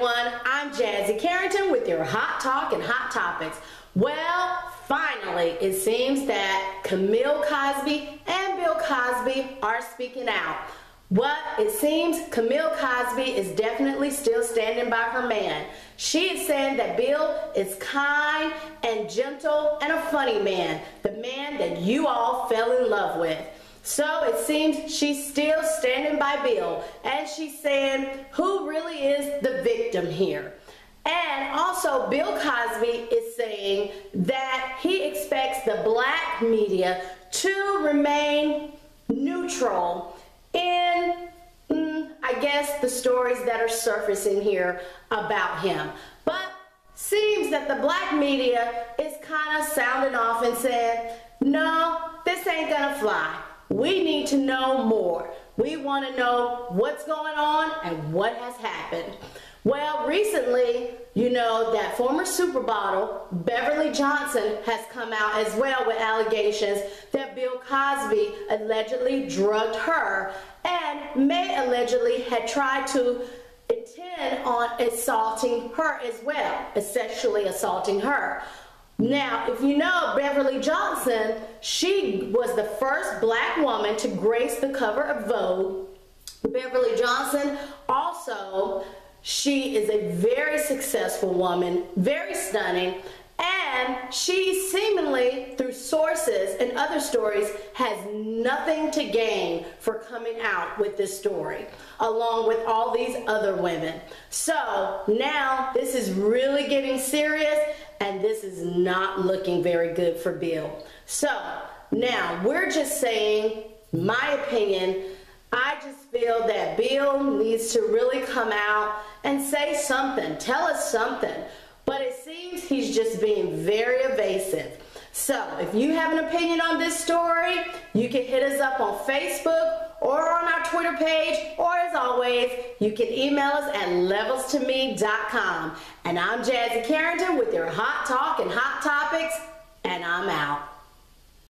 everyone. I'm Jazzy Carrington with your Hot Talk and Hot Topics. Well, finally, it seems that Camille Cosby and Bill Cosby are speaking out. But it seems Camille Cosby is definitely still standing by her man. She is saying that Bill is kind and gentle and a funny man, the man that you all fell in love with. So it seems she's still standing by Bill, and she's saying who really is the victim here. And also Bill Cosby is saying that he expects the black media to remain neutral in, I guess, the stories that are surfacing here about him. But seems that the black media is kind of sounding off and saying, no, this ain't gonna fly. We need to know more. We want to know what's going on and what has happened. Well, recently, you know that former supermodel Beverly Johnson has come out as well with allegations that Bill Cosby allegedly drugged her and may allegedly had tried to intend on assaulting her as well, sexually assaulting her. Now, if you know Beverly Johnson, she was the first black woman to grace the cover of Vogue. Beverly Johnson also, she is a very successful woman, very stunning, and she seemingly, through sources and other stories, has nothing to gain for coming out with this story, along with all these other women. So now this is really getting serious, and this is not looking very good for Bill. So now we're just saying, my opinion, I just feel that Bill needs to really come out and say something, tell us something. But it seems he's just being very evasive. So if you have an opinion on this story, you can hit us up on Facebook or on our Twitter page, or as always, you can email us at levelstome.com. And I'm Jazzy Carrington with your Hot Talk and Hot Topics, and I'm out.